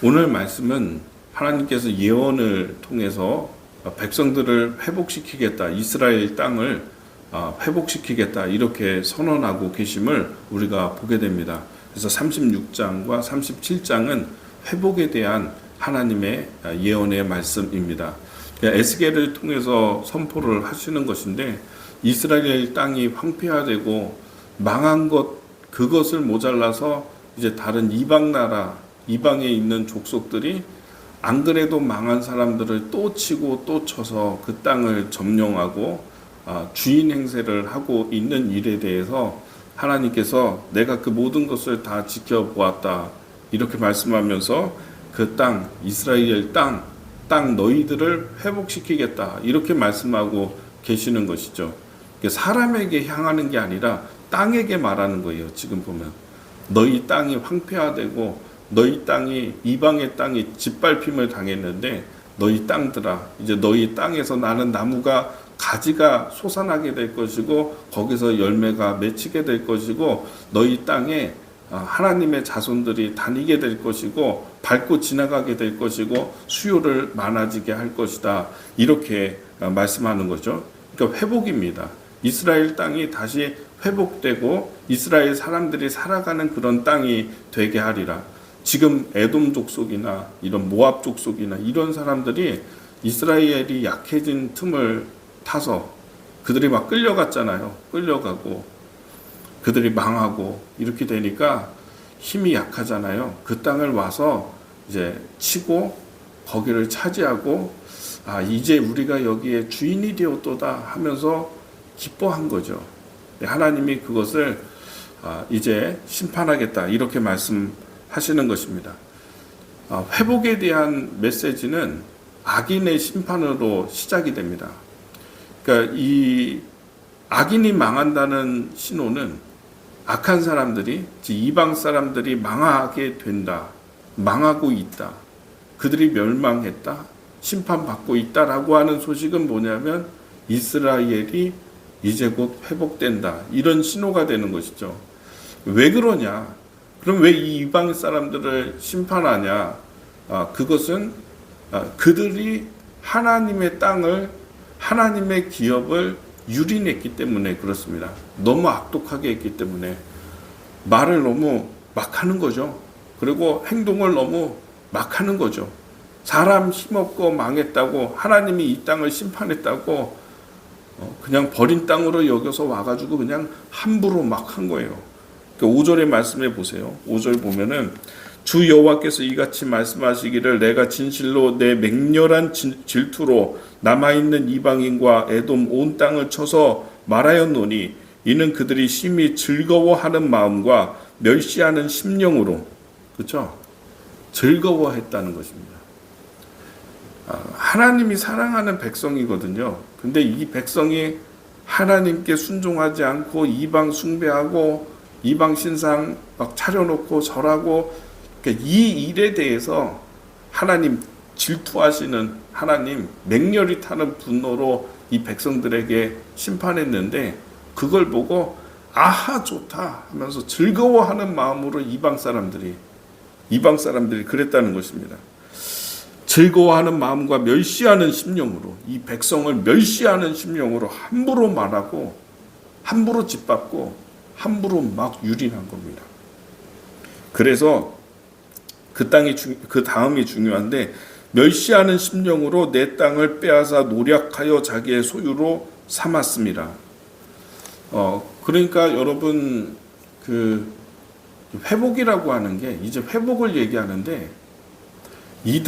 오늘 말씀은 하나님께서 예언을 통해서 백성들을 회복시키겠다, 이스라엘 땅을 회복시키겠다 이렇게 선언하고 계심을 우리가 보게 됩니다. 그래서 36장과 37장은 회복에 대한 하나님의 예언의 말씀입니다. 에스겔을 통해서 선포를 하시는 것인데, 이스라엘 땅이 황폐화되고 망한 그것을 모자라서 이제 다른 이방 나라, 이방에 있는 족속들이 안 그래도 망한 사람들을 또 치고 또 쳐서 그 땅을 점령하고 주인 행세를 하고 있는 일에 대해서 하나님께서 내가 그 모든 것을 다 지켜보았다 이렇게 말씀하면서 그 땅, 이스라엘 땅 너희들을 회복시키겠다 이렇게 말씀하고 계시는 것이죠. 사람에게 향하는 게 아니라 땅에게 말하는 거예요. 지금 보면 너희 땅이 황폐화되고 너희 땅이, 이방의 땅이 짓밟힘을 당했는데 너희 땅들아, 이제 너희 땅에서 나는 나무가 가지가 솟아나게 될 것이고 거기서 열매가 맺히게 될 것이고 너희 땅에 하나님의 자손들이 다니게 될 것이고 밟고 지나가게 될 것이고 수요를 많아지게 할 것이다 이렇게 말씀하는 거죠. 그러니까 회복입니다. 이스라엘 땅이 다시 회복되고 이스라엘 사람들이 살아가는 그런 땅이 되게 하리라. 지금 에돔 족속이나 이런 모압 족속이나 이런 사람들이 이스라엘이 약해진 틈을 타서 그들이 막 끌려갔잖아요. 끌려가고 그들이 망하고 이렇게 되니까 힘이 약하잖아요. 그 땅을 와서 이제 치고 거기를 차지하고 이제 우리가 여기에 주인이 되었도다 하면서 기뻐한 거죠. 하나님이 그것을 이제 심판하겠다 이렇게 말씀하시는 것입니다. 회복에 대한 메시지는 악인의 심판으로 시작이 됩니다. 그러니까 이 악인이 망한다는 신호는 악한 사람들이, 이방 사람들이 망하게 된다, 망하고 있다, 그들이 멸망했다, 심판받고 있다라고 하는 소식은 뭐냐면 이스라엘이 이제 곧 회복된다 이런 신호가 되는 것이죠. 왜 그러냐? 그럼 왜 이 이방 사람들을 심판하냐? 그것은 그들이 하나님의 땅을, 하나님의 기업을 유린했기 때문에 그렇습니다. 너무 악독하게 했기 때문에 말을 너무 막 하는 거죠. 그리고 행동을 너무 막 하는 거죠. 사람 힘없고 망했다고, 하나님이 이 땅을 심판했다고 그냥 버린 땅으로 여겨서 와가지고 그냥 함부로 막 한 거예요. 5절의 말씀해 보세요. 5절 보면은 주 여호와께서 이같이 말씀하시기를 내가 진실로 내 맹렬한 질투로 남아있는 이방인과 에돔 온 땅을 쳐서 말하였노니 이는 그들이 심히 즐거워하는 마음과 멸시하는 심령으로, 그렇죠? 즐거워했다는 것입니다. 하나님이 사랑하는 백성이거든요. 근데 이 백성이 하나님께 순종하지 않고 이방 숭배하고 이방 신상 막 차려놓고 절하고, 그러니까 이 일에 대해서 하나님 질투하시는 하나님 맹렬히 타는 분노로 이 백성들에게 심판했는데, 그걸 보고 아하 좋다 하면서 즐거워하는 마음으로 이방 사람들이 그랬다는 것입니다. 즐거워하는 마음과 멸시하는 심령으로, 이 백성을 멸시하는 심령으로 함부로 말하고 함부로 짓밟고 함부로 막 유린한 겁니다. 그래서 그 다음이 중요한데, 멸시하는 심령으로 내 땅을 빼앗아 노략하여 자기의 소유로 삼았습니다. 그러니까 여러분, 그 회복이라고 하는 게 이제 회복을 얘기하는데, 이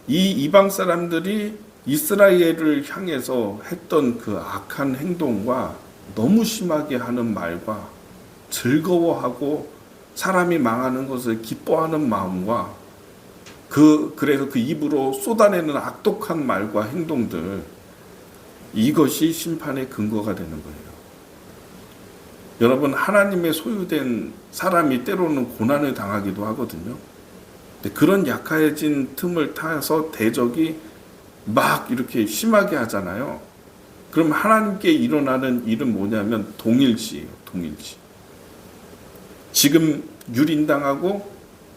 이방 사람들이 이스라엘을 향해서 했던 그 악한 행동과 너무 심하게 하는 말과 즐거워하고 사람이 망하는 것을 기뻐하는 마음과 그래서 그 입으로 쏟아내는 악독한 말과 행동들, 이것이 심판의 근거가 되는 거예요. 여러분, 하나님의 소유된 사람이 때로는 고난을 당하기도 하거든요. 근데 그런 약해진 틈을 타서 대적이 막 이렇게 심하게 하잖아요. 그럼 하나님께 일어나는 일은 뭐냐면 동일시예요. 동일시. 지금 유린당하고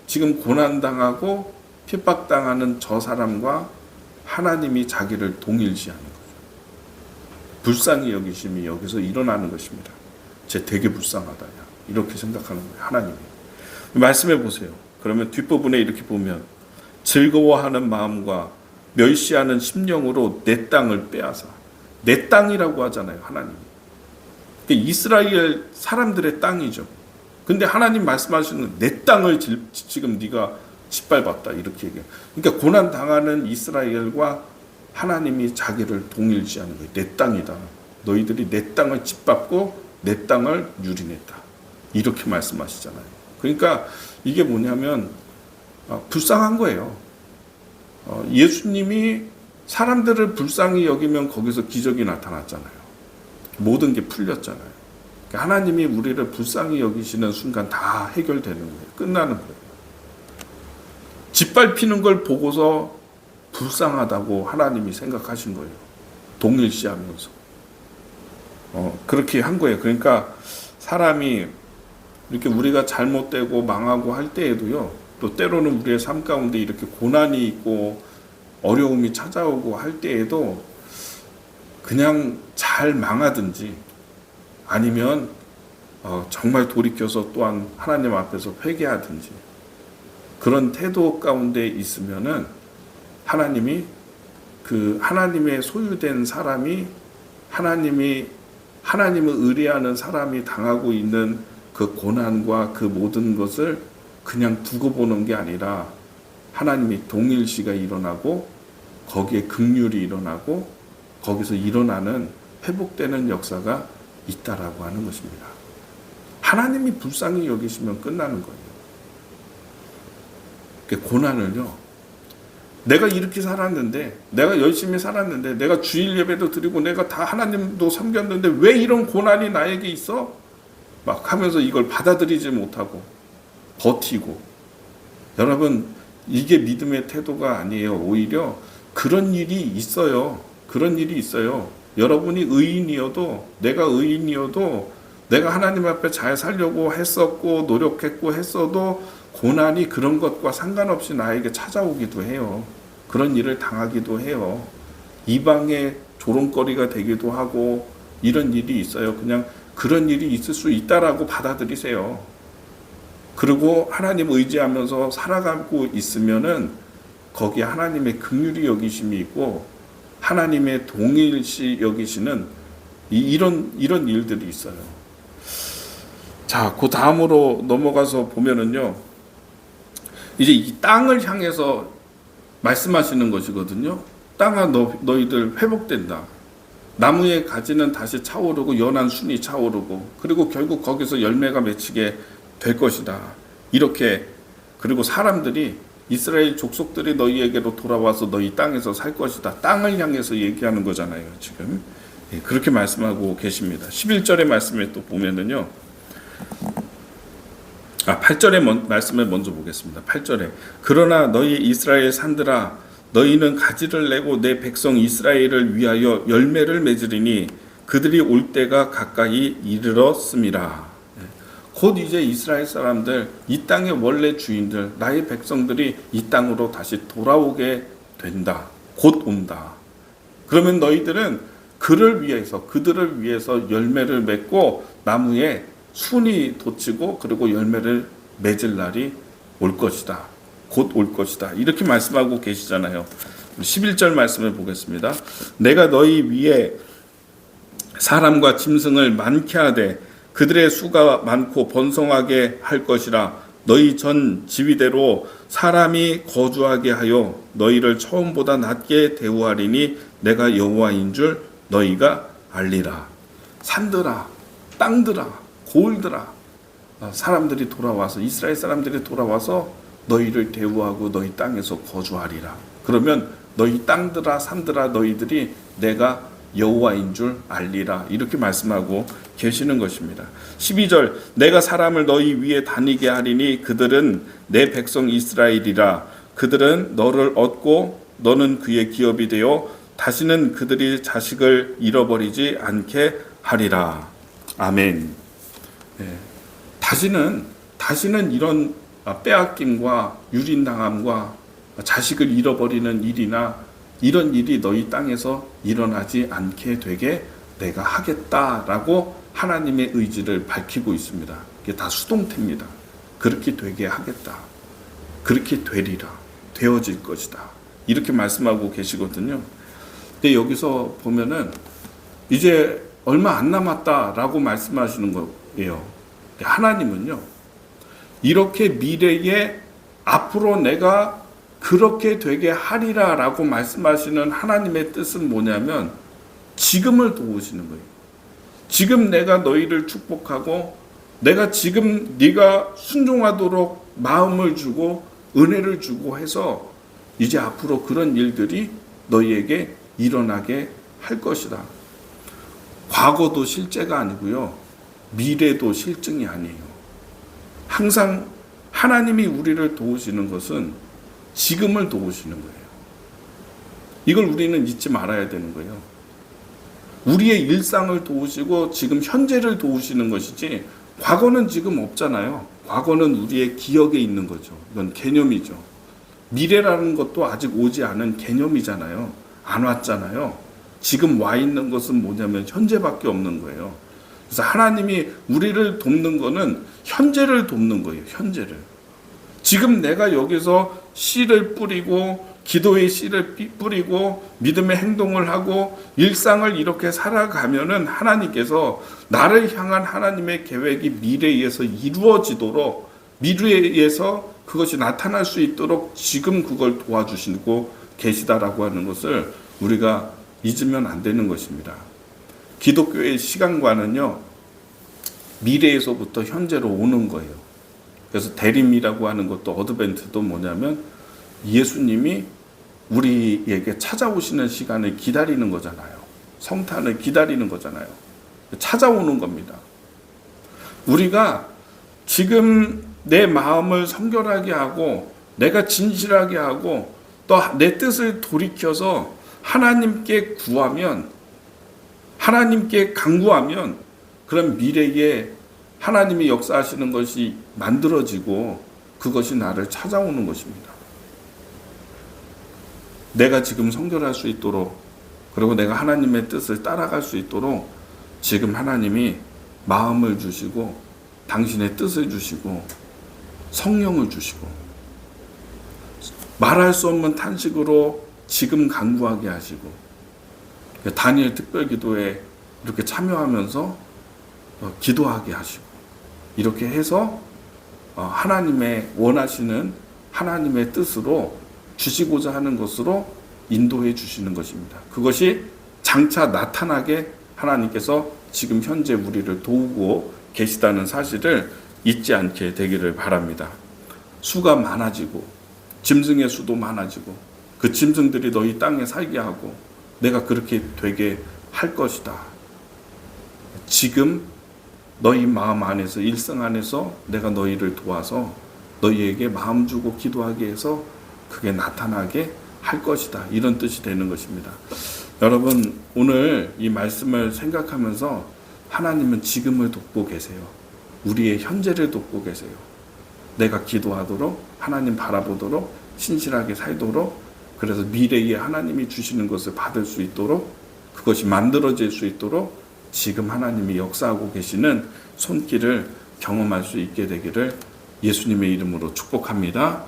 지금 고난당하고 핍박당하는 저 사람과 하나님이 자기를 동일시하는 거죠. 불쌍히 여기심이 여기서 일어나는 것입니다. 쟤 되게 불쌍하다. 이렇게 생각하는 거예요. 하나님이. 말씀해 보세요. 그러면 뒷부분에 이렇게 보면 즐거워하는 마음과 멸시하는 심령으로 내 땅을 빼앗아. 내 땅이라고 하잖아요. 하나님이. 이스라엘 사람들의 땅이죠. 근데 하나님 말씀하시는 내 땅을 지금 네가 짓밟았다 이렇게 얘기해요. 그러니까 고난 당하는 이스라엘과 하나님이 자기를 동일시하는 거예요. 내 땅이다. 너희들이 내 땅을 짓밟고 내 땅을 유린했다. 이렇게 말씀하시잖아요. 그러니까 이게 뭐냐면 불쌍한 거예요. 예수님이 사람들을 불쌍히 여기면 거기서 기적이 나타났잖아요. 모든 게 풀렸잖아요. 그러니까 하나님이 우리를 불쌍히 여기시는 순간 다 해결되는 거예요. 끝나는 거예요. 짓밟히는 걸 보고서 불쌍하다고 하나님이 생각하신 거예요. 동일시하면서. 그렇게 한 거예요. 그러니까 사람이 이렇게 우리가 잘못되고 망하고 할 때에도요, 또 때로는 우리의 삶 가운데 이렇게 고난이 있고 어려움이 찾아오고 할 때에도 그냥 잘 망하든지 아니면 정말 돌이켜서 또한 하나님 앞에서 회개하든지 그런 태도 가운데 있으면은 하나님이 그 하나님의 소유된 사람이 하나님을 의뢰하는 사람이 당하고 있는 그 고난과 그 모든 것을 그냥 두고 보는 게 아니라 하나님이 동일시가 일어나고 거기에 긍휼이 일어나고 거기서 일어나는 회복되는 역사가 있다라고 하는 것입니다. 하나님이 불쌍히 여기시면 끝나는 거예요. 고난을요, 내가 이렇게 살았는데, 내가 열심히 살았는데, 내가 주일 예배도 드리고, 내가 다 하나님도 섬겼는데, 왜 이런 고난이 나에게 있어? 막 하면서 이걸 받아들이지 못하고, 버티고. 여러분, 이게 믿음의 태도가 아니에요. 오히려 그런 일이 있어요. 그런 일이 있어요. 여러분이 의인이어도, 내가 의인이어도, 내가 하나님 앞에 잘 살려고 했었고, 노력했고 했어도, 고난이 그런 것과 상관없이 나에게 찾아오기도 해요. 그런 일을 당하기도 해요. 이방의 조롱거리가 되기도 하고 이런 일이 있어요. 그냥 그런 일이 있을 수 있다라고 받아들이세요. 그리고 하나님 의지하면서 살아가고 있으면은 거기에 하나님의 긍휼히 여기심이 있고 하나님의 동일시 여기시는 이런 일들이 있어요. 자, 그 다음으로 넘어가서 보면은요. 이제 이 땅을 향해서 말씀하시는 것이거든요. 땅아 너희들 회복된다. 나무의 가지는 다시 차오르고 연한 순이 차오르고 그리고 결국 거기서 열매가 맺히게 될 것이다. 이렇게 그리고 사람들이 이스라엘 족속들이 너희에게로 돌아와서 너희 땅에서 살 것이다. 땅을 향해서 얘기하는 거잖아요. 지금 그렇게 말씀하고 계십니다. 11절의 말씀에 또 보면은요. 8절의 말씀을 먼저 보겠습니다. 8절에 그러나 너희 이스라엘 산들아 너희는 가지를 내고 내 백성 이스라엘을 위하여 열매를 맺으리니 그들이 올 때가 가까이 이르렀음이라. 곧 이제 이스라엘 사람들 이 땅의 원래 주인들 나의 백성들이 이 땅으로 다시 돌아오게 된다. 곧 온다. 그러면 너희들은 그들을 위해서 열매를 맺고 나무에 순이 돋치고 그리고 열매를 맺을 날이 올 것이다. 곧 올 것이다. 이렇게 말씀하고 계시잖아요. 11절 말씀을 보겠습니다. 내가 너희 위에 사람과 짐승을 많게 하되 그들의 수가 많고 번성하게 할 것이라 너희 전 지위대로 사람이 거주하게 하여 너희를 처음보다 낮게 대우하리니 내가 여호와인 줄 너희가 알리라. 산들아 땅들아 고을들아 사람들이 돌아와서 이스라엘 사람들이 돌아와서 너희를 대우하고 너희 땅에서 거주하리라. 그러면 너희 땅들아 산들아 너희들이 내가 여호와인 줄 알리라. 이렇게 말씀하고 계시는 것입니다. 12절 내가 사람을 너희 위에 다니게 하리니 그들은 내 백성 이스라엘이라. 그들은 너를 얻고 너는 그의 기업이 되어 다시는 그들이 자식을 잃어버리지 않게 하리라. 아멘. 네. 다시는 이런 빼앗김과 유린당함과 자식을 잃어버리는 일이나 이런 일이 너희 땅에서 일어나지 않게 되게 내가 하겠다라고 하나님의 의지를 밝히고 있습니다. 이게 다 수동태입니다. 그렇게 되게 하겠다. 그렇게 되리라. 되어질 것이다. 이렇게 말씀하고 계시거든요. 근데 여기서 보면은 이제 얼마 안 남았다라고 말씀하시는 거예요. 하나님은요, 이렇게 미래에 앞으로 내가 그렇게 되게 하리라라고 말씀하시는 하나님의 뜻은 뭐냐면 지금을 도우시는 거예요. 지금 내가 너희를 축복하고 내가 지금 네가 순종하도록 마음을 주고 은혜를 주고 해서 이제 앞으로 그런 일들이 너희에게 일어나게 할 것이다. 과거도 실제가 아니고요. 미래도 실증이 아니에요. 항상 하나님이 우리를 도우시는 것은 지금을 도우시는 거예요. 이걸 우리는 잊지 말아야 되는 거예요. 우리의 일상을 도우시고 지금 현재를 도우시는 것이지 과거는 지금 없잖아요. 과거는 우리의 기억에 있는 거죠. 이건 개념이죠. 미래라는 것도 아직 오지 않은 개념이잖아요. 안 왔잖아요. 지금 와 있는 것은 뭐냐면 현재밖에 없는 거예요. 그래서 하나님이 우리를 돕는 거는 현재를 돕는 거예요. 현재를. 지금 내가 여기서 씨를 뿌리고 기도의 씨를 뿌리고 믿음의 행동을 하고 일상을 이렇게 살아가면은 하나님께서 나를 향한 하나님의 계획이 미래에서 이루어지도록 미래에서 그것이 나타날 수 있도록 지금 그걸 도와주시고 계시다라고 하는 것을 우리가 잊으면 안 되는 것입니다. 기독교의 시간관은요, 미래에서부터 현재로 오는 거예요. 그래서 대림이라고 하는 것도 어드벤트도 뭐냐면 예수님이 우리에게 찾아오시는 시간을 기다리는 거잖아요. 성탄을 기다리는 거잖아요. 찾아오는 겁니다. 우리가 지금 내 마음을 성결하게 하고 내가 진실하게 하고 또 내 뜻을 돌이켜서 하나님께 구하면 하나님께 간구하면 그런 미래에 하나님이 역사하시는 것이 만들어지고 그것이 나를 찾아오는 것입니다. 내가 지금 성결할 수 있도록 그리고 내가 하나님의 뜻을 따라갈 수 있도록 지금 하나님이 마음을 주시고 당신의 뜻을 주시고 성령을 주시고 말할 수 없는 탄식으로 지금 간구하게 하시고 다니엘 특별기도에 이렇게 참여하면서 기도하게 하시고 이렇게 해서 하나님의 원하시는 하나님의 뜻으로 주시고자 하는 것으로 인도해 주시는 것입니다. 그것이 장차 나타나게 하나님께서 지금 현재 우리를 도우고 계시다는 사실을 잊지 않게 되기를 바랍니다. 수가 많아지고 짐승의 수도 많아지고 그 짐승들이 너희 땅에 살게 하고 내가 그렇게 되게 할 것이다. 지금 너희 마음 안에서 일상 안에서 내가 너희를 도와서 너희에게 마음 주고 기도하게 해서 그게 나타나게 할 것이다. 이런 뜻이 되는 것입니다. 여러분 오늘 이 말씀을 생각하면서 하나님은 지금을 돕고 계세요. 우리의 현재를 돕고 계세요. 내가 기도하도록 하나님 바라보도록 신실하게 살도록 그래서 미래에 하나님이 주시는 것을 받을 수 있도록 그것이 만들어질 수 있도록 지금 하나님이 역사하고 계시는 손길을 경험할 수 있게 되기를 예수님의 이름으로 축복합니다.